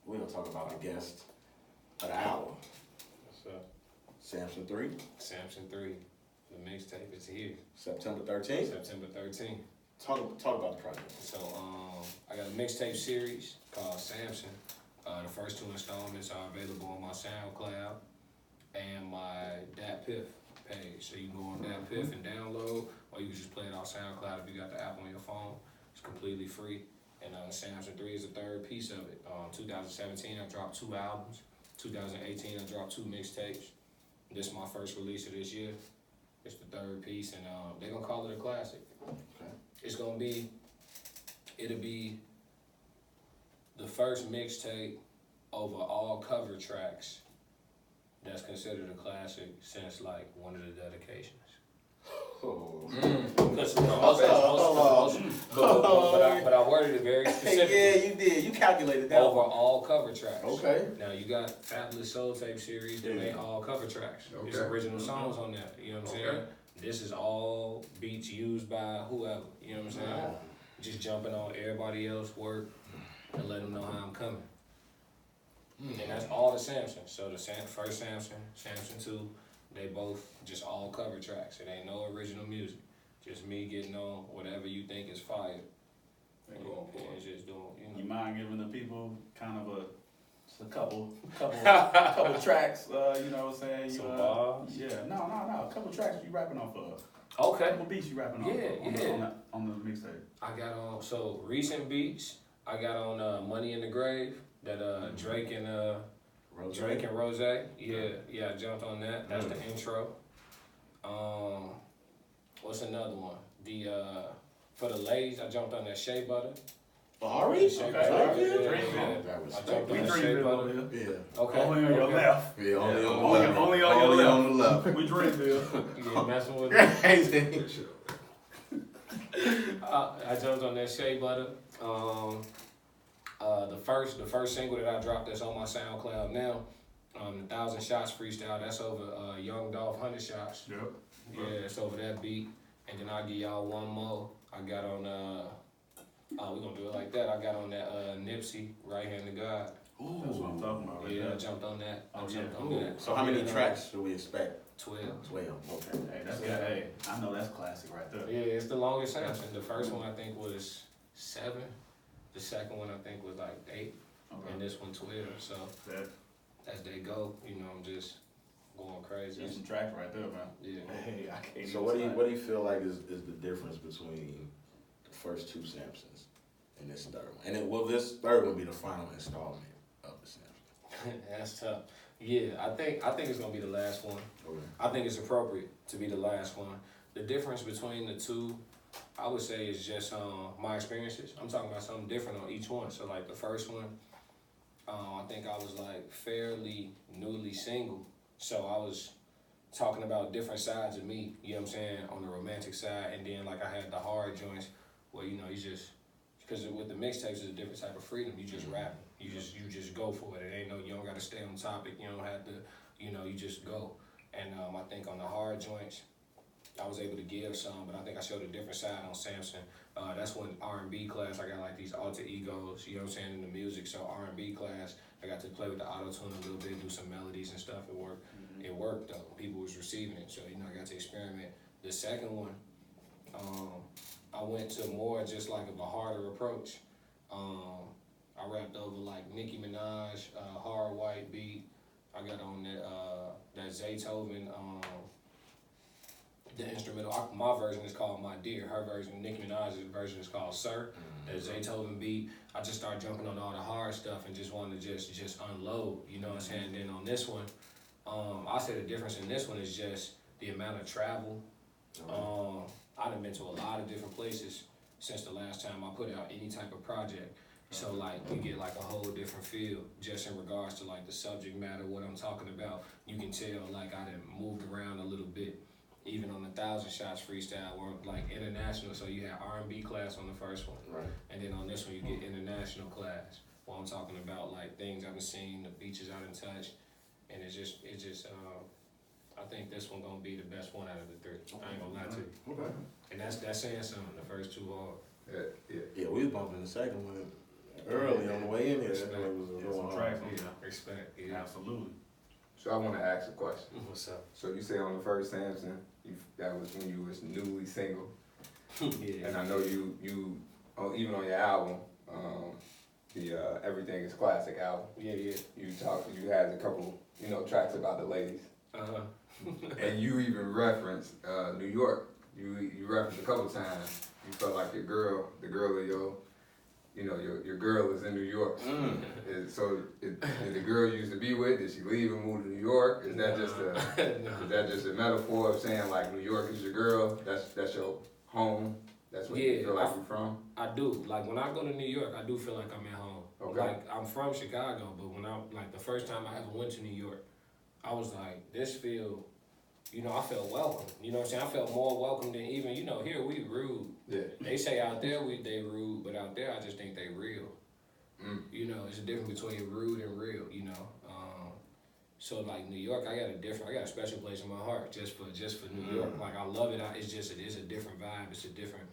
we're gonna talk about the guest of the hour. What's up? Samson 3. Samson 3. The mixtape is here. September 13th. September 13th. Talk about the project. So I got a mixtape series called Samson. The first 2 installments are available on my SoundCloud and my Dat Piff page. So you can go on Dat Piff and download, or you can just play it off SoundCloud if you got the app on your phone. It's completely free. And Samson 3 is the third piece of it. 2017, I dropped 2 albums. 2018, I dropped 2 mixtapes. This is my first release of this year. It's the third piece, and they're gonna call it a classic. Okay. It's gonna be, it'll be the first mixtape over all cover tracks that's considered a classic since like one of the dedications. Oh. But I worded it very specifically. Yeah, you did. You calculated that. Over all cover tracks. Okay. Now you got Fabulous Soul Tape series that made all cover tracks. Okay. There's original songs on that. You know what I'm saying? This is all beats used by whoever. You know what I'm saying? Just jumping on everybody else's work and letting them know how I'm coming. And that's all the Samson. So the first Samson, Samson 2, they both just all cover tracks. It ain't no original music. Just me getting on whatever you think is fire. They going for It's just doing, You mind giving the people kind of a couple tracks, you know what I'm saying? Some bars? Yeah, no, a couple tracks you rapping off of. Okay. Couple beats you rapping off of on the mixtape. I got on, so recent beats, I got on Money in the Grave, that Drake and Rose. Yeah, I jumped on that. That's the intro. What's another one? For the ladies, I jumped on that Shea Butter. Ari? Shea Okay. Butter. Yeah. I jumped on that Shea Butter. Yeah. Okay. Only on your left. Yeah, only Yeah. on the left. Only on your left. on the left. We Dreamville. You ain't messing with me. Yeah. I jumped on that Shea Butter. The first single that I dropped that's on my SoundCloud now, the 1,000 Shots freestyle. That's over Young Dolph 100 Shots. Yep. Yeah, it's over that beat. And then I'll give y'all one more. I got on we're gonna do it like that. I got on that Nipsey, Right Hand to God. That's what I'm talking about right Yeah, I there. jumped on that. I Oh, jumped yeah. on Ooh. that. So how many And, tracks do we expect? 12. 12. Okay. Hey, that's good. Hey, I know that's classic right there. Yeah, it's the longest Samson. The first one I think was 7. The second one I think was like 8. Okay. And this one 12. So That, as they go, you know, I'm just going crazy. there's some tracks right there, man. Yeah. Hey, I can't So even what do you feel like is the difference between the first 2 Samsons and this third one? And then will this third one be the final installment of the Samson? That's tough. Yeah, I think it's gonna be the last one. Okay. I think it's appropriate to be the last one. The difference between the 2, I would say, is just my experiences. I'm talking about something different on each one. So like the first one, I think I was like fairly newly single. So I was talking about different sides of me, you know what I'm saying, on the romantic side. And then like I had the hard joints where, you know, you just, because with the mixtapes, it's a different type of freedom. You just rap. You just go for it. It ain't no, you don't got to stay on topic. You don't have to, you know, you just go. And I think on the hard joints, I was able to give some, but I think I showed a different side on Samson. That's when R&B class, I got like these alter egos, you know what I'm saying, in the music. So R&B class, I got to play with the auto-tune a little bit, do some melodies and stuff. It worked. It worked though. People was receiving it. So, you know, I got to experiment. The second one, I went to more just like of a harder approach. I rapped over like Nicki Minaj, Hard White beat. I got on that Zaytoven, the instrumental. My version is called My Dear. Her version, Nicki Minaj's version, is called Sir. That Zaytoven beat. I just started jumping on all the hard stuff and just wanted to just unload. You know what I'm saying? And then on this one, I say the difference in this one is just the amount of travel. I done been to a lot of different places since the last time I put out any type of project. So like you get like a whole different feel just in regards to like the subject matter, what I'm talking about. You can tell like I done moved around a little bit, even on the 1,000 Shots freestyle, or like international. So you had R&B class on the first one, Right. and then on this one you get international class. Well, I'm talking about like things I've seen, the beaches I done touched, and it's just. I think this one gonna be the best one out of the 3. I ain't gonna lie to you. Okay. And that's saying something. The first 2 hard. Yeah, we was bumping the second one early on the way in here. That was going hard. Respect. Yeah. Absolutely. So I want to ask a question. What's up? So you say on the first Samson, that was when you was newly single, Yeah. and I know you even on your album, the Everything Is Classic album, Yeah. you had a couple tracks about the ladies, and you even referenced New York. You referenced a couple times. You felt like the girl of your girl is in New York. Is the girl you used to be with, did she leave and move to New York? Is that just a metaphor of saying like New York is your girl? That's your home. That's where you feel like you're from. I do. Like when I go to New York, I do feel like I'm at home. Okay. Like I'm from Chicago, but when the first time I ever went to New York, I was like, this feel. I felt welcome. You know what I'm saying? I felt more welcome than even, here we rude. Yeah. They say out there they rude, but out there I just think they real. It's a difference between rude and real, So like New York, I got a special place in my heart just for New York. Like I love it. It is a different vibe. It's a different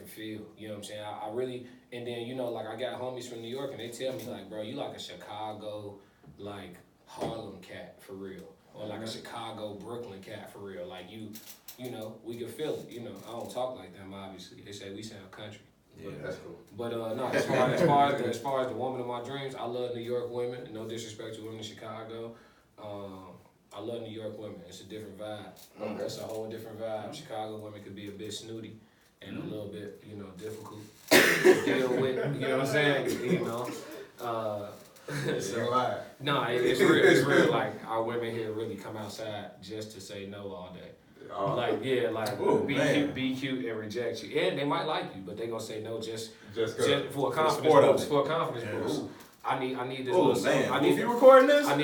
feel. You know what I'm saying? I really, and then, like I got homies from New York and they tell me like, bro, you like a Chicago, like Harlem cat for real. Or like a Chicago, Brooklyn cat for real. Like we can feel it. I don't talk like them obviously. They say we sound country. Yeah, that's cool. But no, as far as the woman of my dreams, I love New York women. No disrespect to women in Chicago. I love New York women. It's a different vibe. Okay. It's a whole different vibe. Chicago women could be a bit snooty and a little bit, difficult to deal with. You know what I'm saying? So, no, it's real. It's real. Like our women here really come outside just to say no all day. Be cute and reject you, and they might like you, but they gonna say no just for a confidence boost. I need this little self. If you recording this, I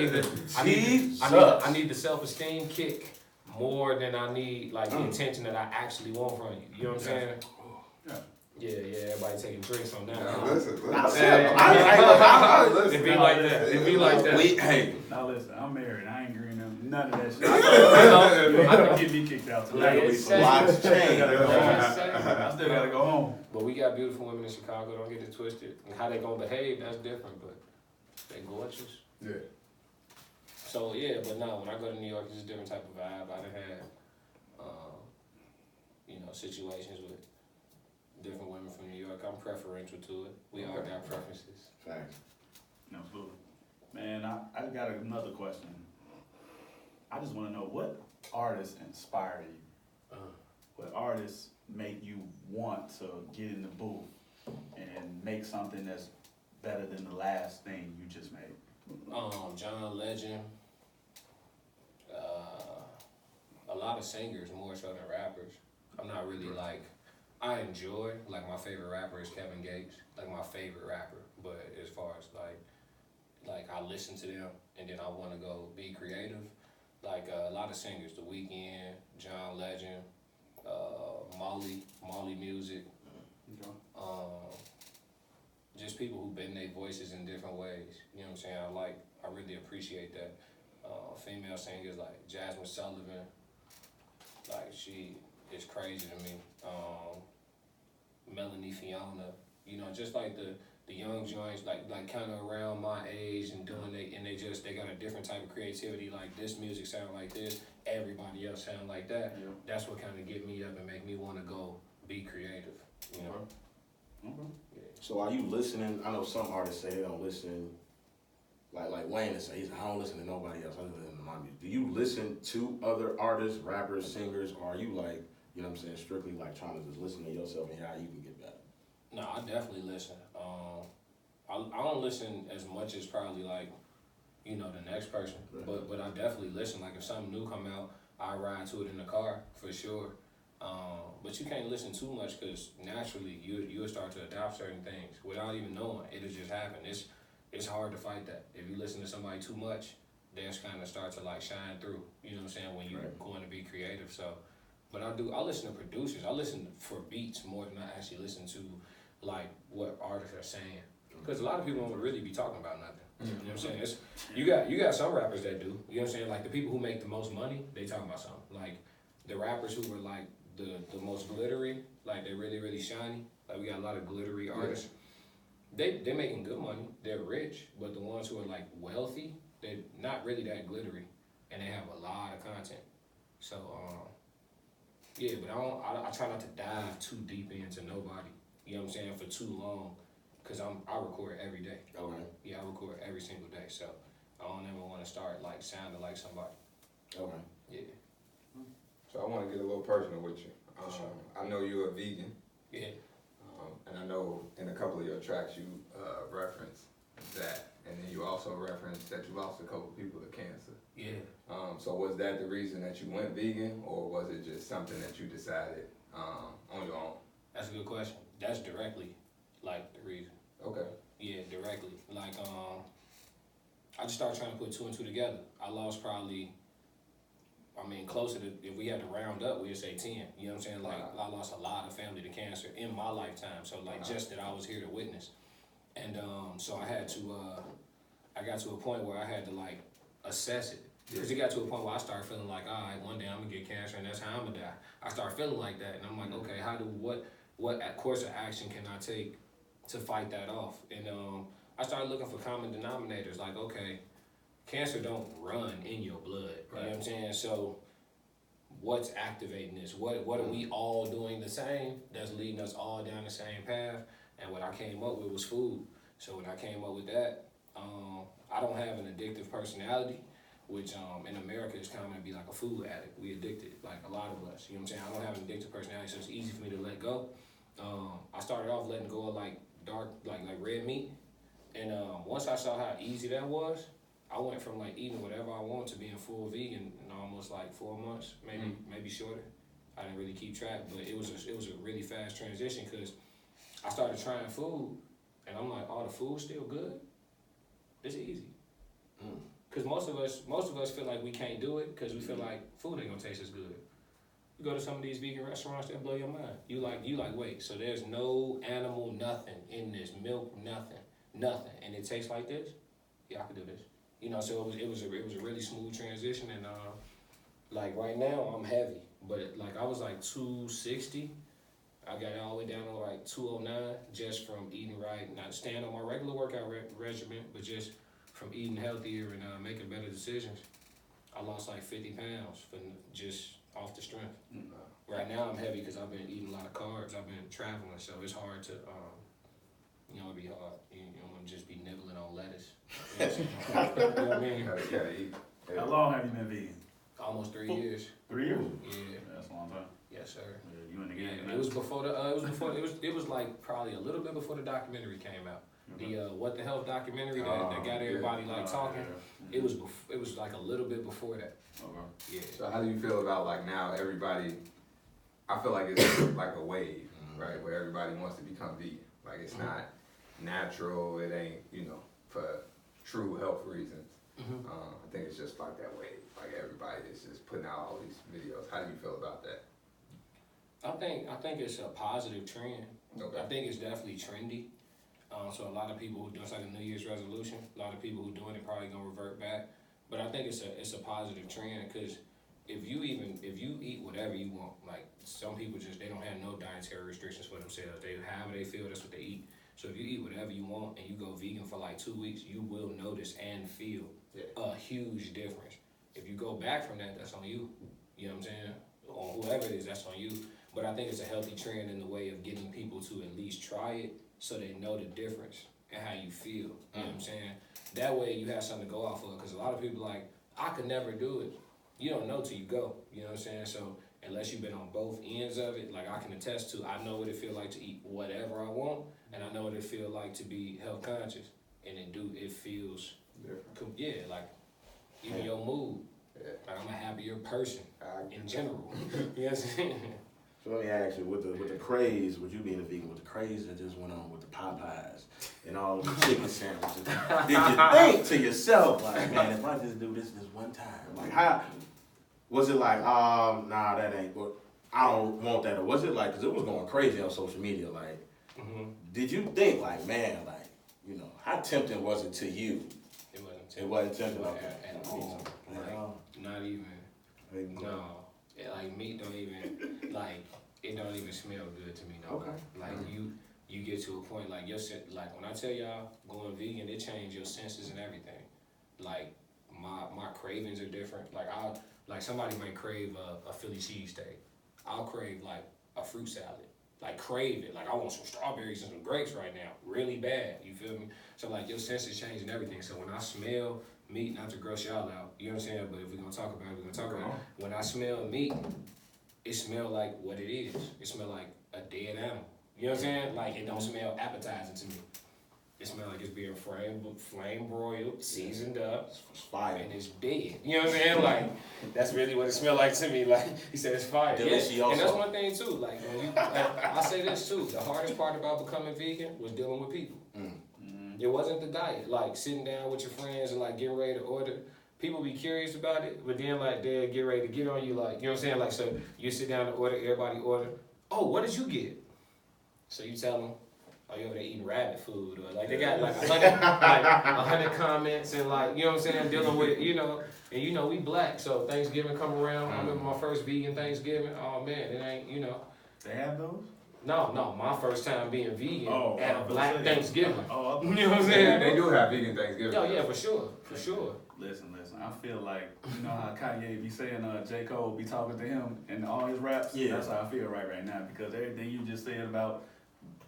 need the self-esteem kick more than I need like the attention that I actually want from you. You know what I'm saying? Yeah, everybody taking drinks on that. Listen. It be like that. Hey. Now listen, I'm married. I ain't agreeing to none of that shit. I can get me kicked out tonight. Lots change. I still gotta go home. But we got beautiful women in Chicago. Don't get it twisted. And how they gonna behave, that's different. But they gorgeous. Yeah. So but no, when I go to New York, it's a different type of vibe. I done had, situations with different women from New York. I'm preferential to it. We all got preferences. Facts. Absolutely. Man, I got another question. I just want to know what artists inspire you? What artists make you want to get in the booth and make something that's better than the last thing you just made? John Legend. A lot of singers more so than rappers. I'm not really I enjoy, my favorite rapper is Kevin Gates, my favorite rapper. But as far as like I listen to them and then I want to go be creative. A lot of singers, The Weeknd, John Legend, Molly Music. Just people who bend their voices in different ways. You know what I'm saying? I really appreciate that. Female singers like Jasmine Sullivan, she is crazy to me. Melanie Fiona, just the young joints, kind of around my age and doing they got a different type of creativity. Like this music sound like this, everybody else sound like that. Yeah. That's what kind of get me up and make me want to go be creative. Okay. Yeah. So are you listening? I know some artists say they don't listen. Like Wayne is saying, I don't listen to nobody else. I listen to my music. Do you listen to other artists, rappers, singers, or are you strictly trying to just listen to yourself and how you can get better? No, I definitely listen. I don't listen as much as probably the next person, right. but I definitely listen. If something new come out, I ride to it in the car for sure. But you can't listen too much because naturally you'll start to adopt certain things without even knowing. It'll just happen. It's hard to fight that. If you listen to somebody too much, they just kind of start to shine through. You know what I'm saying? When you're going to be creative. So, but I listen to producers. I listen for beats more than I actually listen to what artists are saying. Because a lot of people don't really be talking about nothing. You know what I'm saying? You got some rappers that do. You know what I'm saying? The people who make the most money, they talking about something. The rappers who were the most glittery, they really, really shiny. We got a lot of glittery artists. They're making good money. They're rich, but the ones who are like wealthy, they're not really that glittery, and they have a lot of content. So yeah, but I try not to dive too deep into nobody. You know what I'm saying, for too long, cause I record every day. Okay. Yeah, I record every single day, so I don't ever want to start like sounding like somebody. Okay. Yeah. So I want to get a little personal with you. Sure. I know you're a vegan. Yeah. And I know in a couple of your tracks you reference that, and then you also reference that you lost a couple people to cancer. Yeah. So was that the reason that you went vegan, or was it just something that you decided on your own? That's a good question. That's directly like the reason. Okay. Yeah, directly. Like I just started trying to put two and two together. I lost probably, I mean, closer to, if we had to round up, we'd say 10. You know what I'm saying? Like, I lost a lot of family to cancer in my lifetime. So, like, just that I was here to witness. And so I had to, I got to a point where I had to, like, assess it. Because it got to a point where I started feeling like, all right, one day I'm going to get cancer and that's how I'm going to die. I started feeling like that. And I'm like, okay, what course of action can I take to fight that off? And I started looking for common denominators. Like, okay, cancer don't run in your blood. You know what I'm saying? So what's activating this? What are we all doing the same that's leading us all down the same path? And what I came up with was food. So when I came up with that, I don't have an addictive personality, which in America is common to be like a food addict. We addicted, like a lot of us. You know what I'm saying? I don't have an addictive personality, so it's easy for me to let go. I started off letting go of like dark, like red meat. And once I saw how easy that was, I went from like eating whatever I want to being full vegan in almost like 4 months, maybe shorter. I didn't really keep track, but it was a really fast transition because I started trying food, and I'm like, oh, the food's still good. It's easy. Because most of us feel like we can't do it because we feel like food ain't gonna taste as good. You go to some of these vegan restaurants, they'll blow your mind. You like, wait, so there's no animal, nothing in this, milk, nothing, and it tastes like this? Yeah, I could do this. You know, so it was a really smooth transition, and like right now I'm heavy, but like I was like 260. I got all the way down to like 209 just from eating right, not staying on my regular workout regimen, but just from eating healthier and making better decisions. I lost like 50 pounds from just off the strength. Right now I'm heavy because I've been eating a lot of carbs. I've been traveling, so it's hard to, it'd be hard. You don't want to just be nibbling on lettuce. You know what I mean? Gotta eat. How long have you been vegan? Almost 3 years. 3 years? Yeah. That's a long time. Yes, sir. Yeah, you in the game. Yeah, it was before it was like probably a little bit before the documentary came out. The What the Health documentary that got everybody like talking. Yeah. It was like a little bit before that. Okay. Yeah. So how do you feel about like now everybody, I feel like it's like a wave, right? Where everybody wants to become vegan. Like it's not natural, it ain't, for true health reasons. I think it's just like that wave. Like everybody is just putting out all these videos. How do you feel about that? I think it's a positive trend. Okay. I think it's definitely trendy. So a lot of people who do it's like a New Year's resolution. A lot of people who doing it probably gonna revert back. But I think it's a positive trend because if you eat whatever you want, like some people they don't have no dietary restrictions for themselves. They however they feel, that's what they eat. So if you eat whatever you want and you go vegan for like 2 weeks, you will notice and feel a huge difference. If you go back from that, that's on you. You know what I'm saying? Or whoever it is, that's on you. But I think it's a healthy trend in the way of getting people to at least try it so they know the difference and how you feel. You know what I'm saying? That way you have something to go off of. Because a lot of people like, I could never do it. You don't know till you go. You know what I'm saying? So unless you've been on both ends of it, like I can attest to, I know what it feel like to eat whatever I want, and I know what it feel like to be health conscious. And it feels different. Like even your mood. Like I'm a happier person in general. You know what I'm saying? So let me ask you, with the craze, with you being a vegan, with the craze that just went on with the Popeyes and all the chicken sandwiches, did you think to yourself, like, man, if I just do this one time, like how, was it like, nah, that ain't, but I don't want that, or was it like, because it was going crazy on social media, like, did you think like, man, like, how tempting was it to you? It wasn't tempting at all. Not even. No. Like meat don't even, like, it don't even smell good to me no more. Okay. Like you get to a point like like when I tell y'all going vegan, it changed your senses and everything. Like my cravings are different. Like somebody might crave a Philly cheesesteak. I'll crave like a fruit salad. Like crave it. Like I want some strawberries and some grapes right now. Really bad. You feel me? So like your senses change and everything. So when I smell meat, not to gross y'all out, you know what I'm saying? But if we're gonna talk about it, we're gonna talk about it. When I smell meat, it smell like what it is. It smell like a dead animal. You know what I'm saying? Like it don't smell appetizing to me. It smell like it's being flame broiled, seasoned up, It's fire. and it's dead. You know what I'm saying? Like that's really what it smell like to me. Like he said, it's fire. Delicioso. Yeah. And that's one thing too. Like I say this too. The hardest part about becoming vegan was dealing with people. It wasn't the diet. Like sitting down with your friends and like getting ready to order. People be curious about it, but then like they'll get ready to get on you. Like you know what I'm saying? Like so you sit down to order. Everybody order. Oh, what did you get? So you tell them. Oh, you over there eating rabbit food, or like they got like 100 comments and like you know what I'm saying, dealing with and we black, so Thanksgiving come around. I remember my first vegan Thanksgiving. Oh man, it ain't They have those? No, my first time being vegan Oh, at a black Thanksgiving. Oh, You know what I'm saying? They do have vegan Thanksgiving. Yo, yeah, for sure. Listen. I feel like you know how Kanye be saying J. Cole be talking to him in all his raps. Yeah. That's how I feel right now because everything you just said about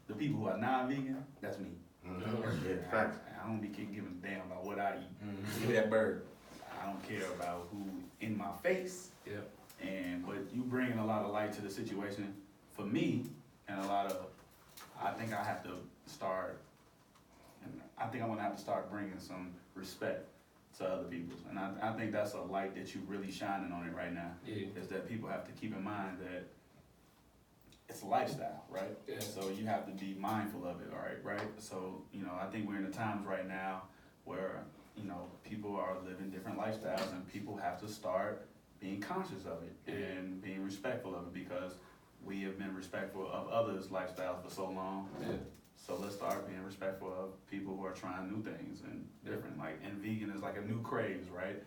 the people who are non-vegan, that's me. Yeah, facts. I don't be giving a damn about what I eat. Give me that bird. I don't care about who in my face. Yeah. But you bringing a lot of light to the situation for me, and I think I have to start, and I think I'm gonna have to start bringing some respect to other people. And I think that's a light that you really shining on it right now. Yeah. Is that people have to keep in mind that it's a lifestyle, right? Yeah. So you have to be mindful of it, all right? So, I think we're in the times right now where, people are living different lifestyles and people have to start being conscious of it and being respectful of it because we have been respectful of others' lifestyles for so long. Yeah. So let's start being respectful of people who are trying new things and different. And vegan is like a new craze, right?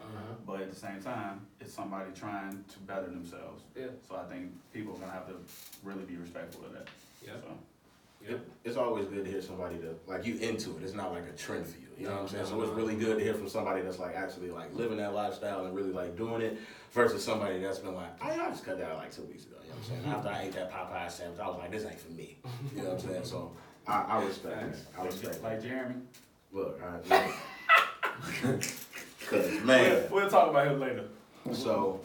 But at the same time, it's somebody trying to better themselves. Yeah. So I think people are gonna have to really be respectful of that. Yeah. So. It's always good to hear somebody you into it. It's not like a trend for you. You know what I'm saying? So it's really good to hear from somebody that's like actually like living that lifestyle and really like doing it versus somebody that's been like, I just cut that out like 2 weeks ago. You know what I'm saying? After I ate that Popeye sandwich, I was like, this ain't for me. You know what I'm saying? So I respect that. I respect Like Jeremy. Look, cause man. We'll talk about him later. So,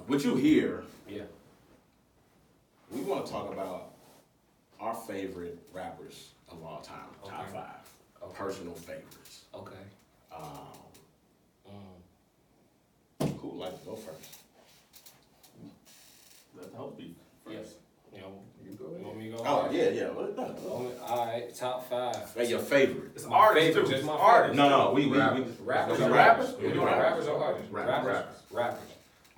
what you hear, Yeah. we want to talk about our favorite rappers of all time, top 5, personal favorites. Okay. Who would like to go first? Let the host be first. Yes. You You go want ahead. me to go? Oh yeah. All right, top 5. Hey, your favorite? It's My artists favorite, too. just my Artists. No, we Rappers. Rappers. Rappers. Yeah, You doing rappers or artists? Rappers. Rappers.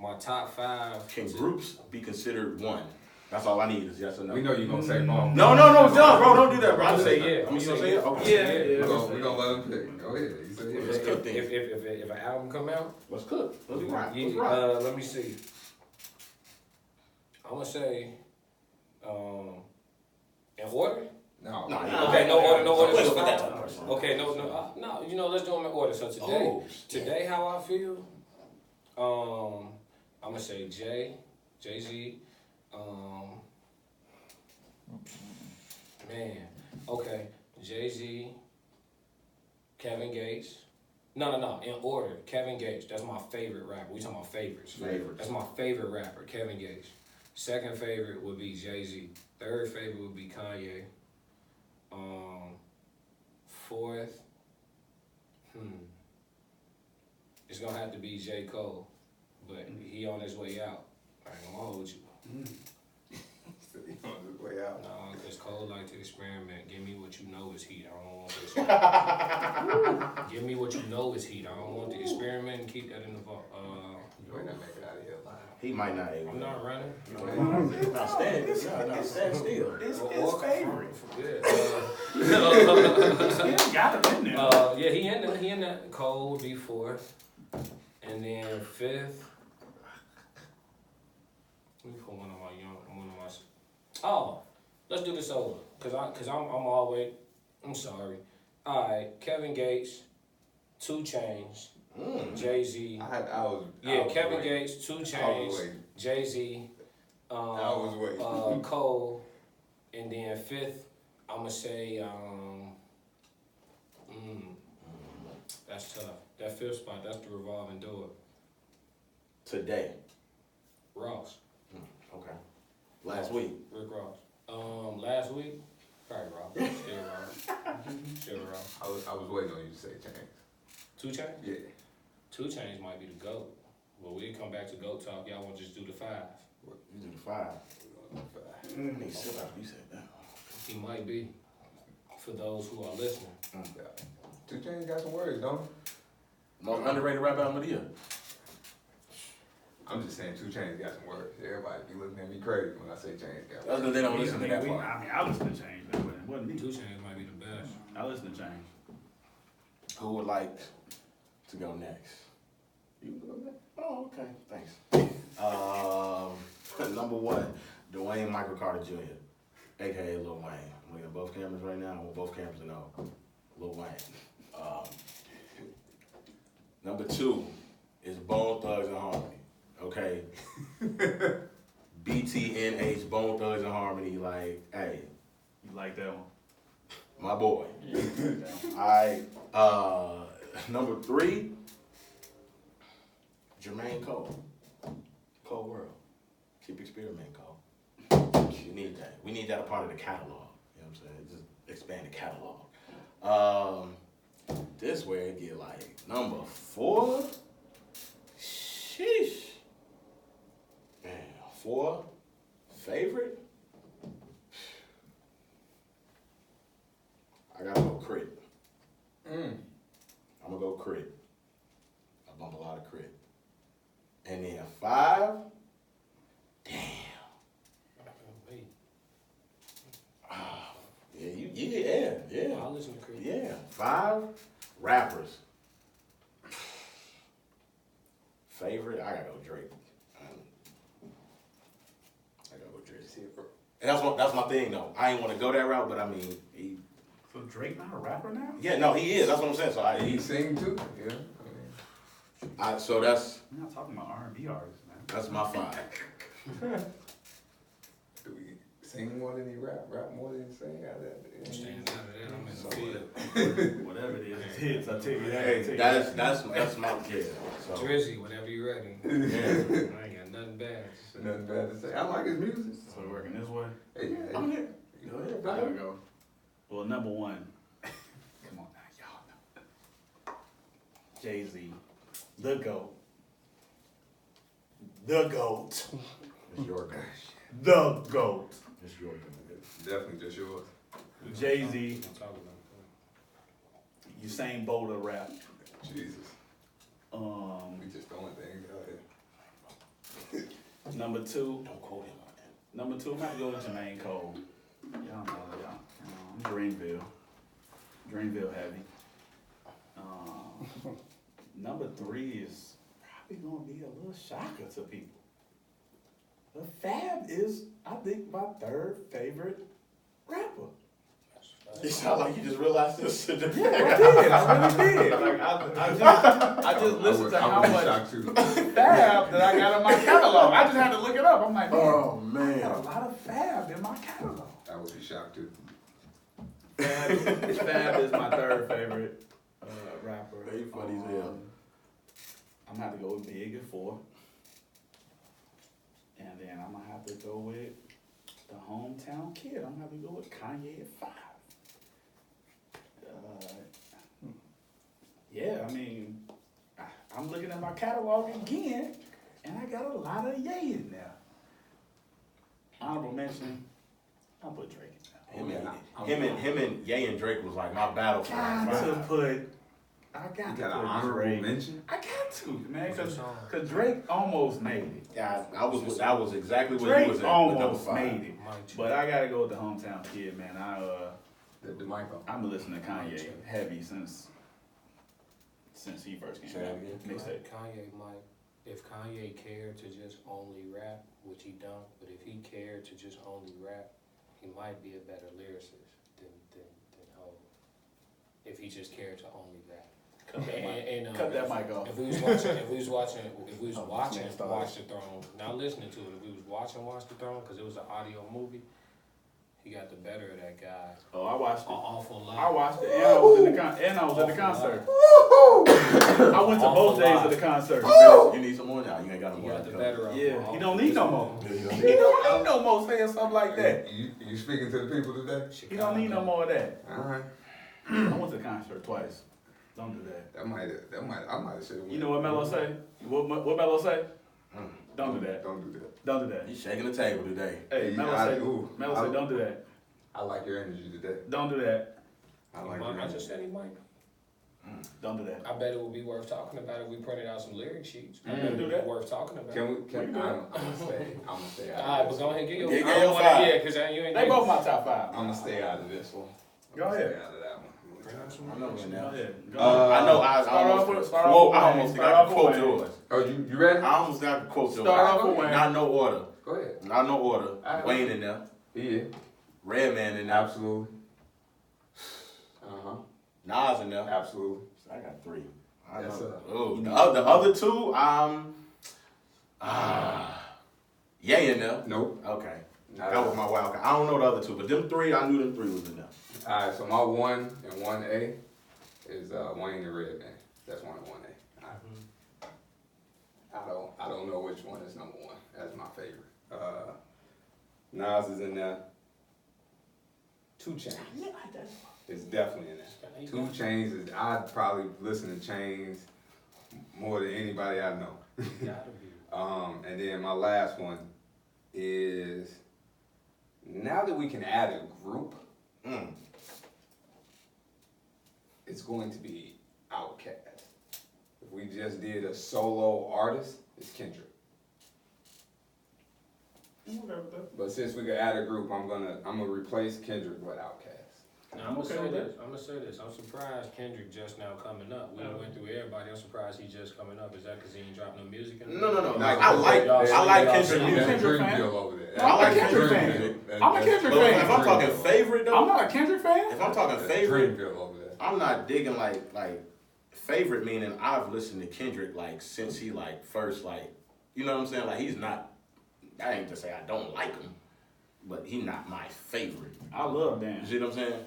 My top 5. Can groups be considered one? That's all I need is yes or no. We know you're gonna say bomb. No, bro, don't do that, bro. I'm gonna say yeah. I'm gonna say it. Okay. Yeah. We're gonna let him pick. Go ahead. You say Let's yeah. cook things. If an album come out, Let's cook. Let's rock. yeah, Let's rock. let me see. I'm gonna say, in order. No. Okay, no order. Wait, Just for that fine. type of person. Okay, no. Let's do them in order. So today, how I feel. I'm gonna say Jay-Z. Man, okay, Jay-Z, Kevin Gates. No, in order. Kevin Gates, that's my favorite rapper. We talking about favorites. Favorites. That's my favorite rapper, Kevin Gates. Second favorite would be Jay-Z. Third favorite would be Kanye. Fourth, it's gonna have to be J. Cole, but he on his way out. I ain't gonna hold you. On his way out. No, because Cole like to experiment. Give me what you know is heat. I don't want to experiment. Give me what you know is heat. I don't want to experiment and keep that in the vault. You might not make it out of here alive. He might not. I'm not running. Stand still. It's his favorite. Yeah. He got him in there. Yeah, he in that. Cole would be fourth. And then fifth. Let me put one of my. Oh, Let's do this over, cause I'm always. I'm sorry. All right, Kevin Gates, 2 Chainz, Jay-Z. I was Kevin waiting. Gates, 2 I was Chainz, waiting. Jay-Z, I was waiting. Cole, and then 5th, I'ma say that's tough. That 5th spot, that's the revolving door. Today. Ross, Okay. Last week. Rick Ross. Last week, probably Ross. Still Ross. I was waiting on you to say Chainz. 2 Chainz? Yeah. 2 Chainz might be the GOAT. But we'll come back to GOAT talk. Y'all want to just do the 5. You do the 5. He said that. You said that. He might be. For those who are listening. 2 Chainz got some words, don't he? Most underrated rap album of the year. I'm just saying 2 Chainz got some words. Everybody be looking at me crazy when I say Chainz got That's words. because they don't listen to that part. I mean, I listen to Chainz, but it wasn't me. 2 Chainz might be the best. I listen to Chainz. Who would like to go next? You can go next. Oh, okay. Thanks. Number 1, Dwayne Michael Carter Jr., aka Lil Wayne. I'm looking at both cameras right now. I want both cameras to know. Lil Wayne. Number 2 is Bone Thugs and Harmony. Okay. BTNH, Bone Thugs and Harmony. Like, hey, You like that one? my boy. Yeah, you like that one. Number 3, Jermaine Cole. Cole World. Keep experimenting, Cole. You need that. We need that a part of the catalog. You know what I'm saying? Just expand the catalog. This where it get like number 4. Sheesh. Man, 4 favorite. I gotta go Crit. I'm gonna go Crit. I bump a lot of Crit. And then 5. Damn. Wait. Yeah. I'll listen to Chris. Yeah. 5 rappers. Favorite? I gotta go Drake. I gotta go Drake. And that's my thing though. I ain't want to go that route, but I mean, So Drake not a rapper now? yeah, no, he is. That's what I'm saying. So He sing too? Yeah. so that's We're not talking about R&B artists, man. that's my 5. Do we sing more than he rap? Rap more than he sing? I'm staying out of that. I'm in the field. Whatever it is, it's hits. I tell you that. Hey, that's my kid. So Drizzy, whenever you ready. yeah. I ain't got nothing bad to say. Nothing bad to say. I like his music. So we're working this way. Hey, I'm here. Go ahead, I bro. gotta go. Well, number 1. Come on now, y'all know. Jay-Z, the GOAT. The GOAT. It's your go. The GOAT. It's your go. Definitely just yours. Jay-Z, Don't talk about Usain Bolt of rap. Jesus. We just throwing things out here. Number 2, Don't quote him on that. Number 2, I'm about to go with Jermaine Cole. Y'all know, I'm Dreamville heavy. Number 3 is probably gonna be a little shocker to people. But Fab is, I think, my 3rd favorite rapper. You sound like you just realized this. Yeah, I did. I really did. Like I just listened to how much shocked too. Fab that I got in my catalog. I just had to look it up. I'm like, Oh I man. got a lot of Fab in my catalog. I would be shocked too. Fab is my 3rd favorite rapper. He funny as hell. I'm gonna have to go with Big at 4. And then I'm gonna have to go with the hometown kid. I'm gonna have to go with Kanye at 5. Yeah, I mean, I'm looking at my catalog again, and I got a lot of Ye in there. Honorable mention, I'll put Drake in there. Him and Ye and Drake was like my battle for I that got to five. put You got an honorable Drake. mention? I got to, man, cause Drake almost made it. Yeah, that was exactly where Drake he was at with number almost 5. made it. But I gotta go with the hometown kid, man. The mic on. I've been listening to Kanye heavy since he first came Say that out. again? Mixtape. Kanye might, if Kanye cared to just only rap, which he don't, but if he cared to just only rap, he might be a better lyricist than Hov. If he just cared to only rap. Cut that mic. And, Cut that mic off. If we was watching Watch the Throne, not listening to it, if we was watching Watch the Throne, because it was an audio movie, he got the better of that guy. Oh, I watched it. Awful lot. I watched it, and I was in the concert. I went to both days of the concert. You need some more now. You ain't got no He more. got the better of him. Yeah, he don't need no more. Yeah, you don't He need- don't need no more saying something like that. You speaking to the people today? He don't need no more of that. All right. I went to the concert twice. Don't do that. I might have said. You know what Mello say? What Mello say? Mm. Don't do that. Don't do that. Don't do that. He's shaking the table today. Hey, Mello say, don't do that. I like your energy today. Don't do that. I like I your energy. just said he might. Don't do that. I bet it would be worth talking about if we printed out some lyric sheets. I Mm. bet it Do would that. be worth talking about. I'm gonna stay out Alright, of but this. go ahead and get your Yeah, I get don't your wanna- five. Yeah, cause you ain't They both my top five. I'm gonna stay out of this one. Go I'm gonna ahead. Stay out of that one. I know it Go now. ahead. Go I know I Start off with- almost start off quote. with I Wayne. almost Start got off to with quote Wayne. yours. Oh, you ready? I almost got to quote yours. Start off with Wayne. Not no order. Go ahead. Not no order. Alright. Wayne in there. Yeah. Redman in there. Absolutely. Nas in there. Absolutely. I got three. Yes, sir. Oh, the other two, Ye in there. Nope. Okay. Not That was my wild card. I don't know the other two, but them three, I knew them three was in there. Alright, so my 1 and 1A is Wayne and Redman. That's 1 and 1A. I don't know which one is number 1. That's my favorite. Nas is in there. 2 Chainz is definitely in there. 2 Chainz is, I'd probably listen to Chainz more than anybody I know. Gotta be. And then my last one is, now that we can add a group, it's going to be Outkast. If we just did a solo artist, it's Kendrick. But since we could add a group, I'm gonna replace Kendrick with Outkast. Now, I'm okay gonna with say this. I'm surprised Kendrick just now coming up. We went through everybody. I'm surprised he just coming up. Is that because he ain't dropping no music? No. Like, Like, I like Kendrick That's music. Kendrick fan. Dreamville over there. I like Kendrick fan. Dreamville. I'm a Kendrick But fan. if I'm talking favorite though, I'm not a Kendrick fan. if I'm talking That's favorite, Dreamville over there. I'm not digging like favorite meaning I've listened to Kendrick like since he like first like, you know what I'm saying? Like he's not, I ain't to say I don't like him, but he not my favorite. I love You Dan. see what I'm saying?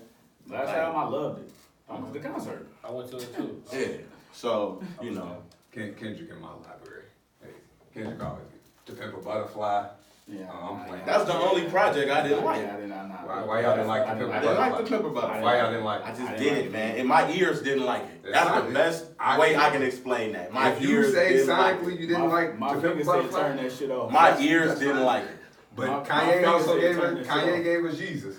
Last time I loved it. I went to the concert. I went to it too. Yeah. So, you know. Kendrick in my library. Hey, Kendrick always To Pimp a Butterfly. Yeah, I'm playing. That's the only project I didn't like. Yeah, I did not. Why y'all didn't like To Pimp a I didn't like the Butterfly? Clipper Butterfly. Why y'all didn't like I it? just I did didn't it, like man. And my ears didn't like it. It's That's not- the best I- way I can explain that. My If you ears say didn't like sonically it. you didn't like My To Pimp a finger said turn Butterfly, that shit off. My ears that's didn't fine. like it. but My Kanye finger also said gave turn us that shit off. gave us Jesus.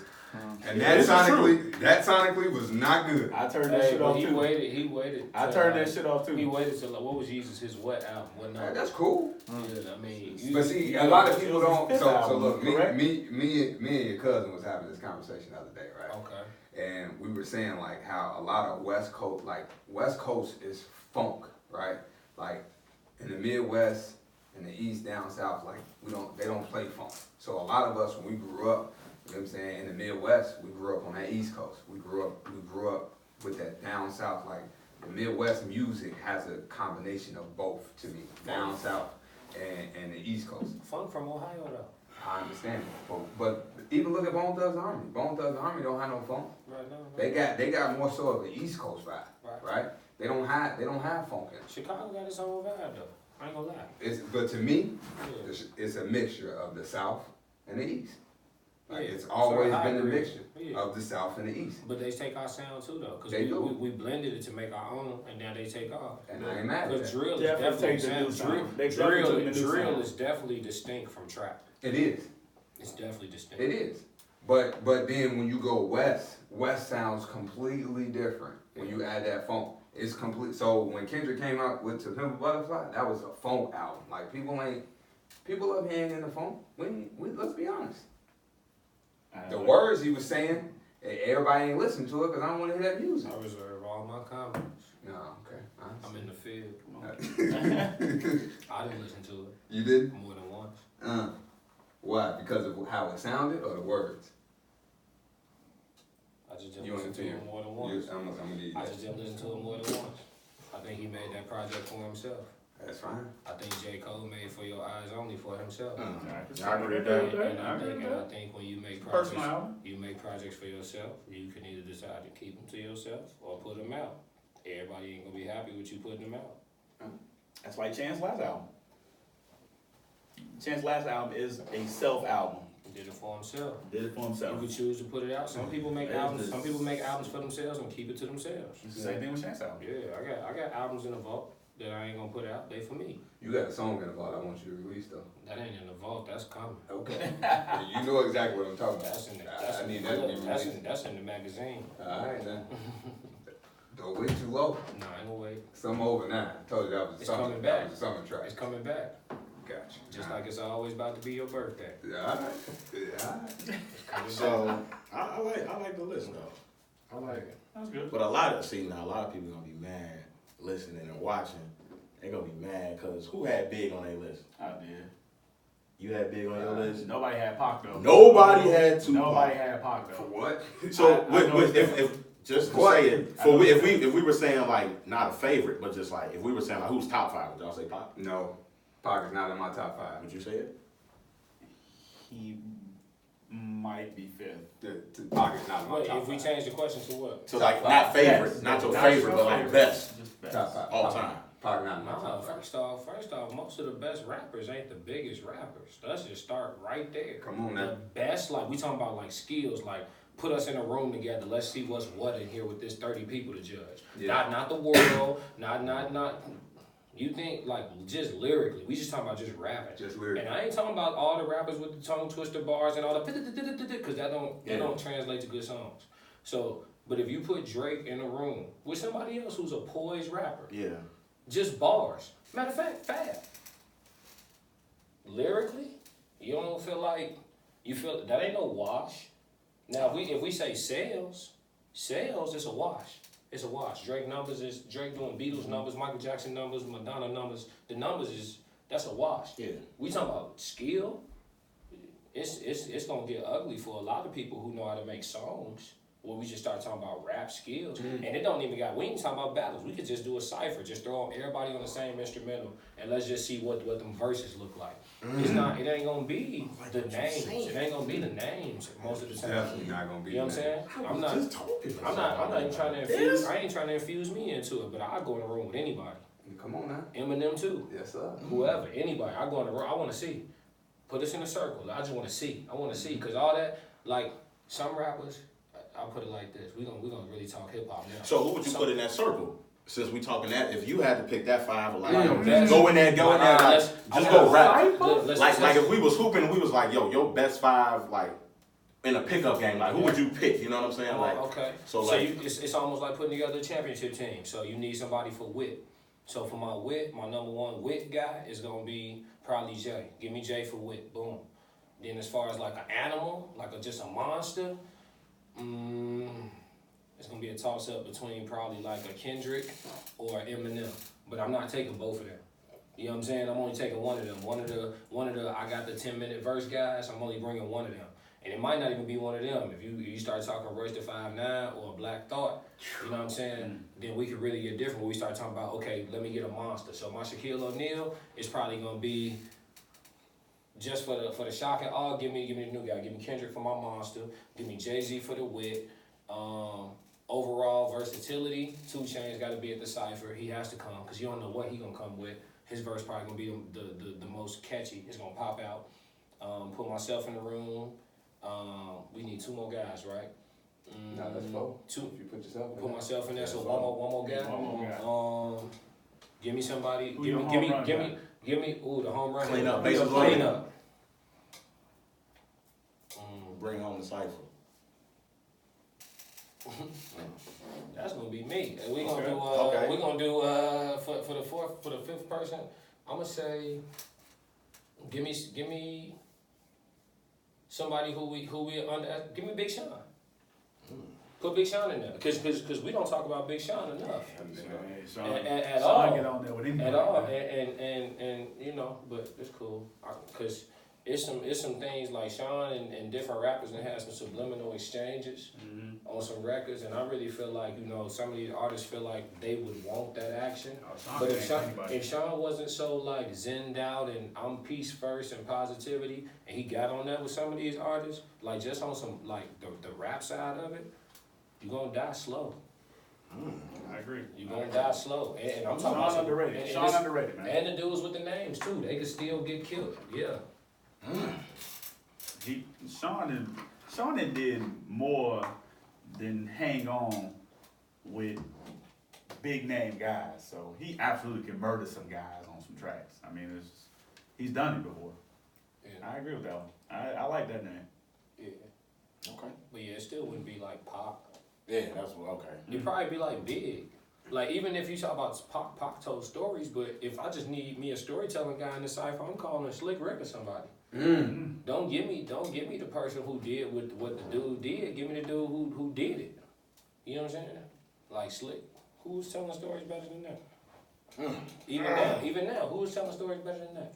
And Yeah, this is that sonically was not good. I turned that Hey, shit but off he too. waited. I till, turned like, that shit off He too. waited till what was Jesus? His what album? What number? That's cool. Yeah, I mean, But see, a lot of people it was don't. his So album, look, correct? me and your cousin was having this conversation the other day, right? Okay. And we were saying like how a lot of West Coast is funk, right? Like in the Midwest, in the East, down South, like they don't play funk. So a lot of us when we grew up, you know what I'm saying, in the Midwest, we grew up on that East Coast. We grew up with that down South. Like the Midwest music has a combination of both to me, down South and the East Coast. Funk from Ohio though. I understand, but even look at Bone Thugs Army. Bone Thugs Army don't have no funk. Right now. They got more so of the East Coast vibe, right? They don't have funk in it. Chicago got its own vibe though. I ain't gonna lie. But to me, Yeah. it's a mixture of the South and the East. Like Yeah. it's always So I been a agree. mixture Yeah. of the South and the East, But they take our sound too though, cause They do. we blended it to make our own, and now they take off. and I ain't mad at Cause that. drill is Definitely definitely take the new sound. They drill. definitely took the new Drill sound. is definitely distinct from trap. It is, It's definitely distinct. it is. But then when you go west sounds completely different when you add that funk. It's complete. So when Kendrick came out with To Pimp a Butterfly, that was a funk album. Like people up here ain't in the funk. Let's be honest. The words he was saying, everybody ain't listening to it because I don't want to hear that music. I reserve all my comments. No, okay. I'm in the field. the. I didn't listen to it You did? more than once. Why? Because of how it sounded or the words? listened to him more than once. I'm gonna give you I that. just didn't listen to him more than once. I think he made that project for himself. That's fine. I think J. Cole made For Your Eyes Only for himself. I agree with that. And I think when you make projects, Personal album. you make projects for yourself, you can either decide to keep them to yourself or put them out. Everybody ain't gonna be happy with you putting them out. That's like Chance's last album. Chance's last album is a self album. He did it for himself. Did it for You himself. could choose to put it out. Some people make That is albums. the- Some people make albums for themselves and keep it to themselves. It's the same thing with Chance's album. Yeah, I got albums in the vault that I ain't gonna put out. They for me. You got a song in the vault I want you to release though. That ain't in the vault. That's coming. Okay. You know exactly what I'm talking about. That's in the. I need that to be released. That's in the magazine. Alright then. Don't wait too low. Nah, I ain't gonna wait. Some over now. I told you that was a It's summer. coming That back. was a summer track. It's coming back. Gotcha. Just like it's always about to be your birthday. Alright. Alright. It's coming back. So I like the list though. I like it. That's good. But a lot of people gonna be mad listening and watching. They gonna be mad because who had Big on their list? I did. You had Big on your list. Nobody had Pac though. Nobody had Tupac. Nobody had Pac For though. what? So I know if just to What? say it, if we were saying like not a favorite, but just like if we were saying like who's top five, would y'all say Pac? No. Pac is not in my top 5. Would you say it? He might be fifth. Pac is not in my Wait, top if we 5. change the question to what? So like Top not five. favorite, Yes. not your Not favorite, your but like favorite. best Just best. Top 5. all time. Pac not in my Nah, top 5. first off, most of the best rappers ain't the biggest rappers. Let's just start right there. Come on now. The best, like we talking about like skills, like put us in a room together. Let's see what's what in here with this 30 people to judge. Yeah. Not the world, not. You think like just lyrically? We just talking about just rapping. Just lyric. And I ain't talking about all the rappers with the tongue twister bars and all the because that don't translate to good songs. So, but if you put Drake in a room with somebody else who's a poised rapper, Yeah. just bars. Matter of fact, Fab. Lyrically, you don't feel like you feel that ain't no wash. Now if we say sales is a wash. It's a wash. Drake numbers is Drake doing Beatles numbers, Michael Jackson numbers, Madonna numbers. The numbers that's a wash. Yeah. We talking about skill. It's gonna get ugly for a lot of people who know how to make songs. When we just start talking about rap skills, and it don't even we ain't talking about battles. We could just do a cipher, just throw everybody on the same instrumental, and let's just see what them verses look like. It's not. It ain't gonna be the names. It ain't gonna be the names most of the time. Definitely not gonna be. You know what I'm saying? I'm not even trying to infuse. I ain't trying to infuse me into it, but I go in the room with anybody. Come on now. Eminem too. Yes sir. Whoever, anybody. I go in the room. I want to see. Put us in a circle. I just want to see. I want to see because all that, like some rappers. I'll put it like this: we gonna really talk hip hop now. So who would you put in that circle? Since we talking that, if you had to pick that 5, or like best. go in there, like, just go rap. Let's Like if we was hooping, we was like, yo, your best 5, like in a pickup game, like who would you pick? You know what I'm saying? Like, okay. So it's almost like putting together a championship team. So you need somebody for wit. So for my wit, my number one wit guy is gonna be probably Jay. Give me Jay for wit. Boom. Then as far as like an animal, like just a monster. It's gonna be a toss up between probably like a Kendrick or Eminem, but I'm not taking both of them. You know what I'm saying? I'm only taking one of them. One of the I got the 10-minute verse guys. I'm only bringing one of them, and it might not even be one of them. If you start talking Royce da 5'9" or Black Thought, you know what I'm saying? Then we could really get different. When we start talking about okay, let me get a monster. So my Shaquille O'Neal is probably gonna be. Just for the shock and awe, give me the new guy. Give me Kendrick for my monster. Give me Jay-Z for the wit. Overall versatility, 2 Chainz got to be at the cipher. He has to come because you don't know what he gonna come with. His verse probably gonna be the most catchy. It's gonna pop out. Put myself in the room. We need 2 more guys, right? No, that's 4. 2. If you put yourself in Put there. myself in there. So That's one all. more guy. One more guy. Give me somebody. Who Give your me. home run guy? Give me. Ooh, the home run. Clean up, Clean bases Clean loaded. up. bring home the cipher. That's gonna be me. And we gonna Okay. do. Okay. We gonna do for the 5th person. I'm gonna say, give me somebody who we under. Give me Big Sean. Put Big Sean in there, because we don't talk about Big Sean enough. Hey, Sean, At Sean all. get on there with anybody. At all, and you know, but it's cool, because it's some things like Sean and different rappers that have some subliminal exchanges on some records, and I really feel like, you know, some of these artists feel like they would want that action. But if Sean wasn't so like zenned out and I'm peace first and positivity, and he got on that with some of these artists, like just on some like the rap side of it, you're gonna die slow. I agree. You're gonna die slow. And I'm talking Sean about underrated. Sean underrated, man. And the dudes with the names too, they could still get killed. Yeah. Sean did more than hang on with big name guys. So he absolutely can murder some guys on some tracks. I mean, he's done it before. Yeah. I agree with that one. I like that name. Yeah. Okay. But yeah, it still wouldn't be like Pop. Yeah, that's what. Okay. It'd probably be like Big. Like even if you talk about Pac told stories, but if I just need me a storytelling guy in the cipher, I'm calling Slick Rick or somebody. Don't give me the person who did what the dude did. Give me the dude who did it. You know what I'm saying? Like Slick. Who's telling stories better than that? Even now, who's telling stories better than that?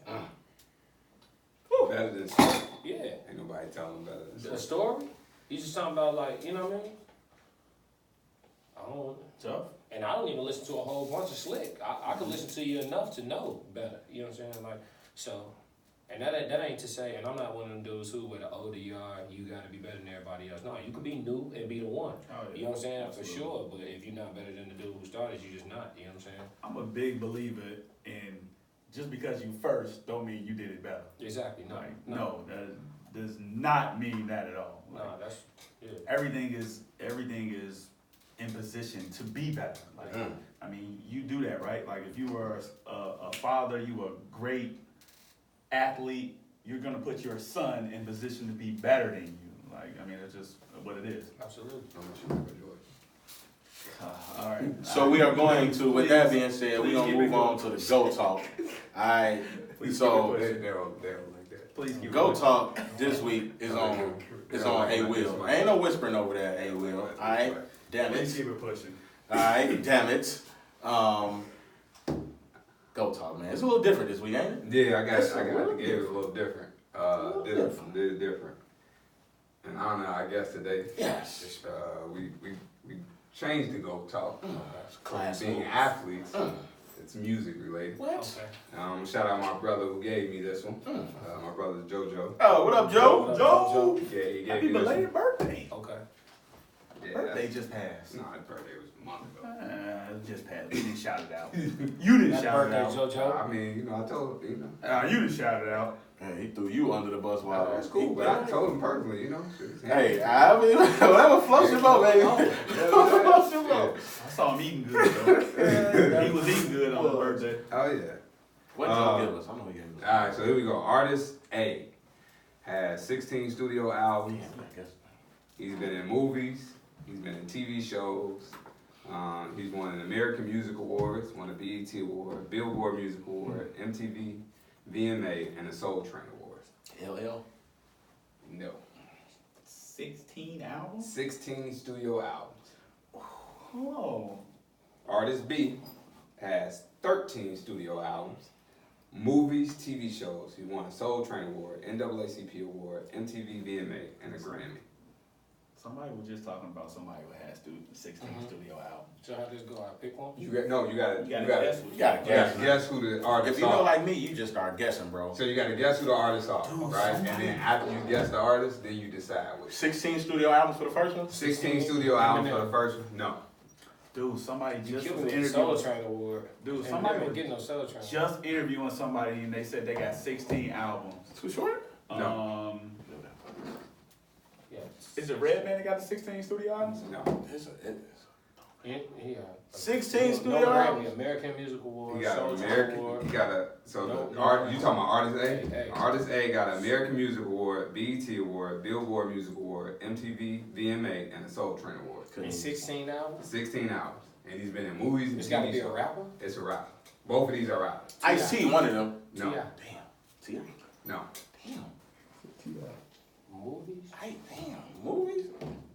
Better than Slick. Yeah. Ain't nobody telling better than Slick. A story? You just talking about like, you know what I mean? I don't. Tough. And I don't even listen to a whole bunch of Slick. I could listen to you enough to know better. You know what I'm saying? Like, so, and that ain't to say, and I'm not one of them dudes who, with the older you are, you gotta be better than everybody else. No, you could be new and be the one. Oh, yeah. You know what I'm saying? Absolutely. For sure. But if you're not better than the dude who started, you just not. You know what I'm saying? I'm a big believer in just because you first don't mean you did it better. Exactly. No. Like, no, that does not mean that at all. Like, No, that's, yeah. everything is in position to be better. Like, I mean, you do that, right? Like, if you were a father, you were a great athlete, you're gonna put your son in position to be better than you. Like, I mean, it's just what it is. Absolutely. All right. So we are going to, with that being said, we're gonna move on to the Go Talk. Alright, so They don't like that. Please keep Go it Talk this week is on A Will. Ain't no whispering over there, A Will. Alright, damn Please it. keep it pushing. Alright, damn it. Go Talk, man. It's a little different this week, ain't it? Yeah, I got It's to give really it a little different. Different. In honor, I guess today, Yes. we changed the Go Talk. Class Being move. athletes, it's music related. What? Okay. Shout out my brother who gave me this one. My brother JoJo. Oh, what up, Joe? Joe. Yeah, he gave Happy me this one. belated birthday. Okay. Yeah, Birthday just passed. No, his birthday was a month ago. It just passed. We didn't shout it out. You didn't Happy shout it birthday, out. JoJo. I mean, I told you know. You didn't shout it out. Hey, he threw you under the bus while That's cool, but I told him personally, you know. Hey, I mean, whatever floats your boat, baby. Whatever floats your boat. I saw him eating good though. He was eating good on his birthday. Oh yeah. What did y'all give us? I know he gave us. All right, so here we go. Artist A has 16 studio albums. Damn, I guess. He's been in movies. He's been in TV shows. He's won an American Music Awards, won a BET Award, Billboard Music Award, MTV, VMA, and the Soul Train Awards. LL. No. 16 albums? 16 studio albums. Oh. Artist B has 13 studio albums, movies, TV shows. He won a Soul Train Award, NAACP Award, MTV, VMA, and a Grammy. Somebody was just talking about somebody who has 16 studio albums. So how this go? I pick one? You gotta gotta guess. guess who the artists If you are. know like me, you just start guessing, bro. So you gotta guess who the artists are, Dude, right? somebody- And then after you guess the artist, then you decide which. 16 studio albums for the first one? 16 studio albums for the first one? No. Dude, somebody You just killed was me with the Soul interviewing. Train Award. Dude, And somebody never was getting no Soul Train. just interviewing somebody and they said they got 16 albums. Too short? No. Yeah. Is it Redman that got the 16 studio albums? No. He got 16 no studio Grammy, albums? American Music Award, He got Soul an Train American. Award. He got a. So No, the no. art. You talking about artist A? Hey. Artist A got an American Music Award, BET Award, Billboard Music Award, MTV, VMA, and a Soul Train Award. And 16 albums? 16 albums, and he's been in movies and It's gotta TV be a shows. rapper? It's a rapper. Both of these are rappers. I see one of them. No. T.I. Damn. See? No. Damn. Movies? Hey, damn. Movies?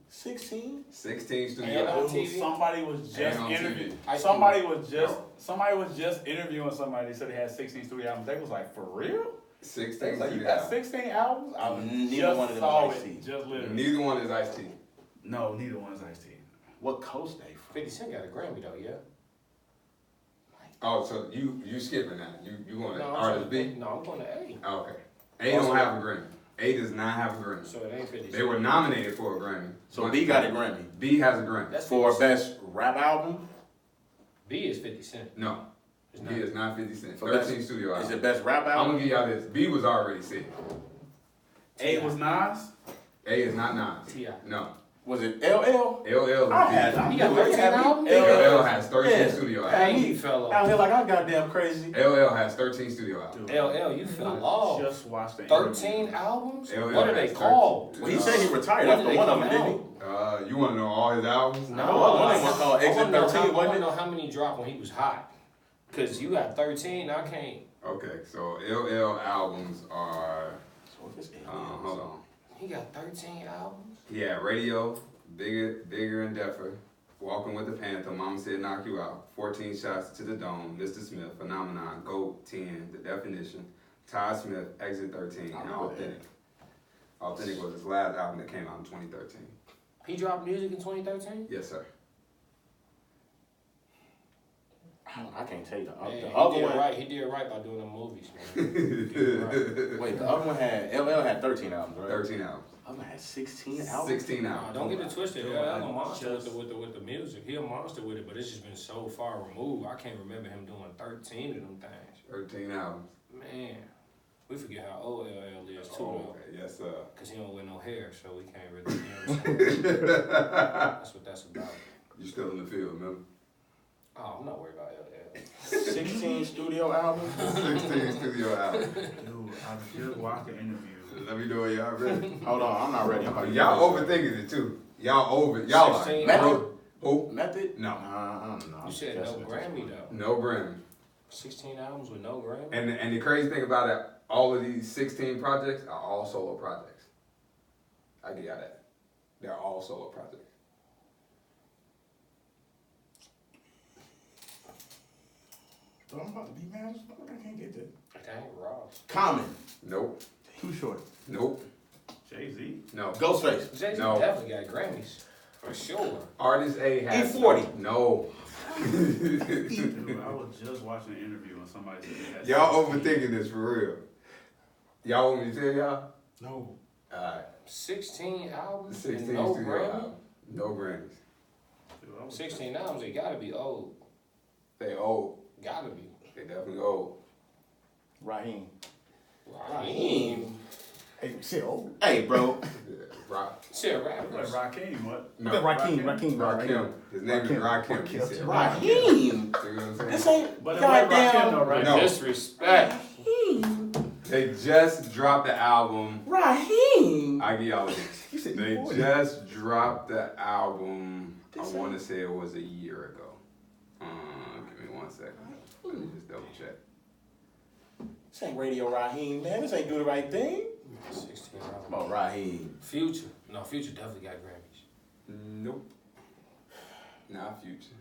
16? 16 And studio on albums. TV? Somebody was just And on TV. interviewing. I Somebody was just interviewing somebody. They said they had 16 studio albums. They was like, for real? 16 Like, you studio got albums. 16 albums? I Neither just one of them saw is it, Ice-T. just literally. Neither one is Ice-T. No, neither one is Ice-T. What coast they from? 50 Cent got a Grammy though, yeah. Oh, so you skipping that? You going to No, artist B? No, I'm going to A. Oh, okay. A don't have a Grammy. A does not have a Grammy. So it ain't 50 Cent. They were nominated for a Grammy. So B got a Grammy. B has a Grammy. That's For 50 Cent. best rap album? B is 50 Cent. No, It's B not. is not 50 Cent. So 13 studio Is albums. it best rap I'm album? gonna give y'all this. B was already said. A was Nas? A is not Nas. T.I. No. Was it LL? LL I is had. B. He got 13 albums? LL has 13 Yeah. studio Hey, albums. He fell Out off. here like I goddamn crazy. LL has 13 studio albums. Dude, LL, you fell off. just watched the 13 interview. albums? LL What are they has called? Well, he said he retired When after did one they of them, come didn't he? out? You wanna know all his albums? No, one of them was called Exit 13, I wasn't want it? to know how many dropped when he was hot. Because you got 13, I can't. Okay, so LL albums are, So if it's hold on. He got 13 albums? Yeah, Radio, Bigger and Deffer, Walking with the Panther, Mama Said Knock You Out, 14 Shots to the Dome, Mr. Smith, Phenomenon, GOAT, 10, The Definition, Todd Smith, Exit 13, and Authentic. Authentic was his last album that came out in 2013. He dropped music in 2013? Yes, sir. I can't tell you the Man, other he did one. right. He did right by doing the movies, man. He did right. Wait, the other one had LL had 13 albums, right? 13 albums. The other one had 16 albums. 16 Nah, albums. don't get it twisted. Dude, LL a I monster just- with the music. He a monster with it, but it's just been so far removed. I can't remember him doing 13 of them things. 13 albums. Man, we forget how old LL is too, Oh, though. okay. Yes, sir. Because he don't wear no hair, so we can't really, you know what I'm saying? That's what that's about. You still in the field, man. Oh, I'm not worried about LL. 16 studio albums. 16 studio albums. Dude, I just watched the interview. Let me know when y'all ready. Hold on, I'm not ready. I'm about to Y'all get this. overthinking it too. Y'all like 16 albums. Who? Method? No. I don't know. You said no Guessing at this Grammy, point. though. No Grammy. 16 albums with no Grammy? And the crazy thing about it, all of these 16 projects are all solo projects. I get y'all that. They're all solo projects. So I'm about to be mad as fuck. I can't get this. Dang, Ross. Common. Nope. Too short. Nope. Jay-Z. Oh. No. Ghostface. Jay-Z No. definitely got Grammys. For sure. Artist A has E40. No. Dude, I was just watching an interview and somebody said he had Y'all 16. overthinking this for real. Y'all want me to tell y'all? No. Alright. 16 albums 16 and no studio Grammy? albums. No Grammys. Dude, I was 16 albums, they gotta be old. They old. Gotta be. They definitely old. Raheem. Raheem. Hey, shit, old. Hey, bro. Yeah, Rock. Shit, like rappers. Rakim, what? No. Rakim. Rakim. His name is Rakim. He said Rakim. Raheem. See what I'm saying? This ain't But it wasn't Rakim though, goddamn. right? No. Disrespect. Raheem. They just dropped the album. Raheem. I give y'all this. You said They 40. just dropped the album. I This want to ain't- say it was a year ago. Give me 1 second. Let me just double check. This ain't Radio Raheem, man. This ain't do the right thing. 16 Come albums. on, Raheem. Future. No, Future definitely got Grammys. Nope. Not Future.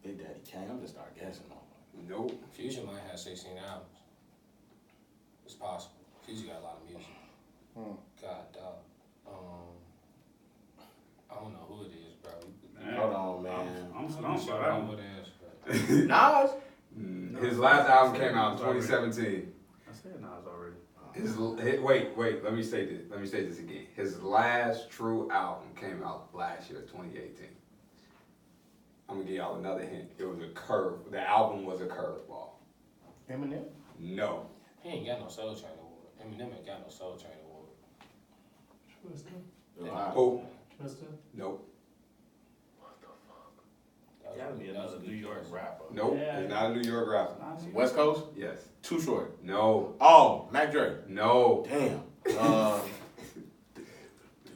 Big Daddy Kane. I'm just start guessing on. Nope. Future might have 16 albums. It's possible. Future got a lot of music. God, dog. I don't know who it is, bro. Man, Hold on, man. I'm I'm stumped sure by I that know one. what it is, but Nas. His last album came out in 2017. I said Nas already. Wait, let me say this again. His last true album came out last year, 2018. I'm gonna give y'all another hint. It was a curve. The album was a curveball. Eminem. No. he ain't got no Soul Train award. Eminem ain't got no Soul Train award. Who? Nope. That Gotta was- be that was another a New good York guess. rapper. Nope. Yeah. It's not a New York rapper. Nas. West Coast. Yes. Too short. No. Oh, Mac Dre. No. Damn.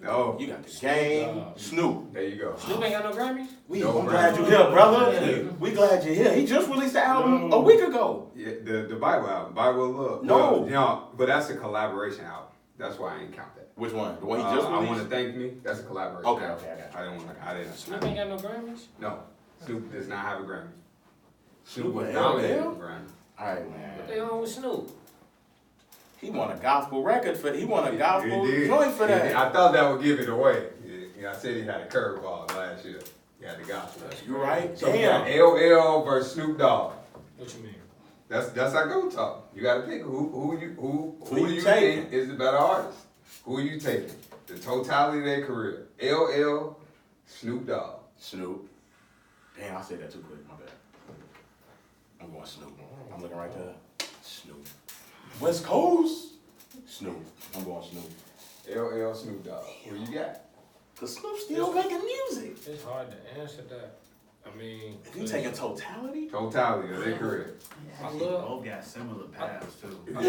No. You got the game. Dogg. Snoop. There you go. Snoop ain't got no Grammys? No, I'm glad bro. you're here, brother. We glad you're here. He just released the album a week ago. Yeah, the Bible album, Bible of Love. No. Well, you know, but that's a collaboration album. That's why I ain't count that. Which one? The one he just I released? Want to Thank Me. That's a collaboration. Okay, album. okay, I got you. I didn't want to. I didn't. Snoop ain't got no Grammys? No, Snoop does not have a Grammy. Snoop Snoop was with nominated LL? for a Grammy. All right, What man. they on with Snoop? He won a gospel record for. He won a He gospel did. joint for He that. did. I thought that would give it away. I said he had a curveball last year. He had the gospel. You right? So we got LL versus Snoop Dogg. What you mean? That's our go talk. You got to pick who do you you taking? think is the better artist? Who are you taking? The totality of their career. LL, Snoop Dogg. Snoop. Damn, I said that too quick. My bad. I'm going Snoop. I'm looking right there. Snoop. West Coast. Snoop. I'm going Snoop. LL, Snoop Dogg. Who you got? Cause Snoop's still making music. It's hard to answer that. I mean, If you taking totality? Totality of their career. I They love. both got similar paths too. Yeah.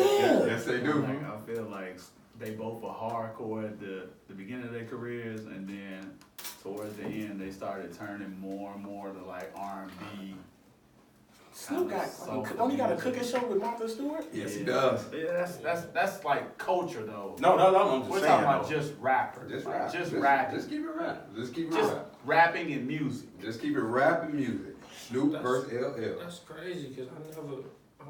Yes, they do. Like, I feel like they both were hardcore at the beginning of their careers, and then towards the end they started turning more and more to like R&B. Snoop don't he got a cooking show with Martha Stewart? Yes, he does. Yeah, that's like culture though. No, I'm just We're saying. talking about though. just rappers. Just Like, rap. Just rapping. Just keep it rap. Just keep it Just rap. rapping and music. Just keep it rap and music. Snoop That's- versus LL. That's crazy because I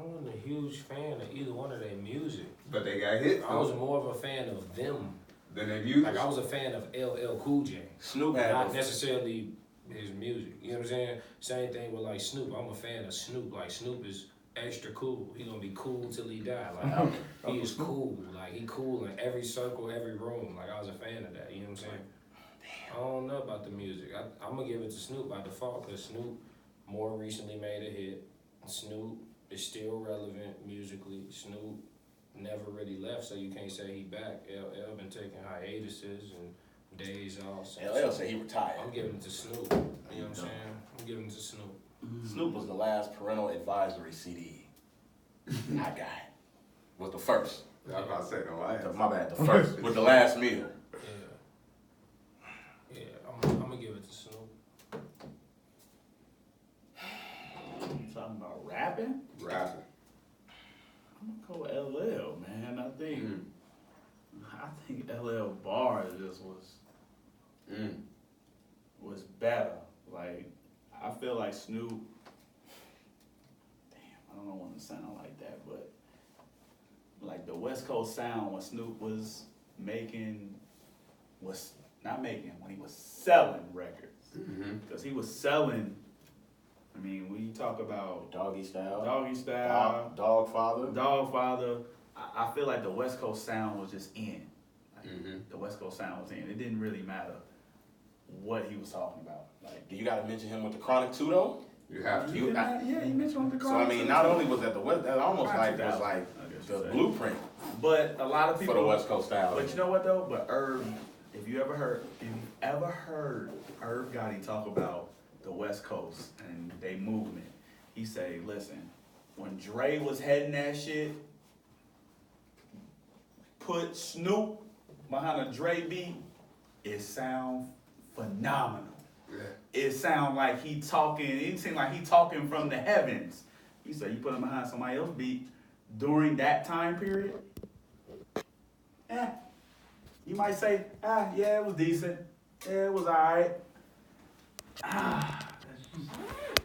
wasn't a huge fan of either one of their music. But they got hits I was though. more of a fan of them. Than their music. Like I was a fan of LL Cool J, Snoop had not those- necessarily his music. You know what I'm saying? Same thing with like Snoop. I'm a fan of Snoop. Like Snoop is extra cool. He gonna be cool till he die. Like he is cool. Like he cool in every circle, every room. Like I was a fan of that. You know what I'm saying? I don't know about the music. I'm gonna give it to Snoop by default because Snoop more recently made a hit. Snoop is still relevant musically. Snoop never really left, so you can't say he back. LL been taking hiatuses and days off. So LL said he retired. I'm giving it to Snoop. You know what I'm saying? I'm giving it to Snoop. Snoop was the last parental advisory CD I got. Was the first. I was about to say, no, I ain't. My bad, the first. With the last meal. Yeah, I'm gonna give it to Snoop. Talking about rapping? Rapping. I'm gonna go with LL, man. I think LL bars just was better. Like I feel like Snoop. Damn, I don't know when to sound like that, but like the West Coast sound when Snoop was when he was selling records, because he was selling. I mean, when you talk about Doggy Style. Dog Father. I feel like the West Coast sound was just in. Like, the West Coast sound was in. It didn't really matter what he was talking about. Like, Do you gotta mention him with the Chronic too though? You have to. you mentioned the So I mean, not only was that the West, that almost Chronic like was 2000, like I guess the you'd say. blueprint But a lot of people for the West Coast style. But you know what though? But Irv, if you ever heard Irv Gotti talk about the West Coast and they movement, he say, listen, when Dre was heading that shit, put Snoop behind a Dre beat, it sound phenomenal. Yeah. It sound like he talking, it seemed like he talking from the heavens. He said you put him behind somebody else's beat during that time period, you might say, yeah, it was decent. Yeah, it was alright.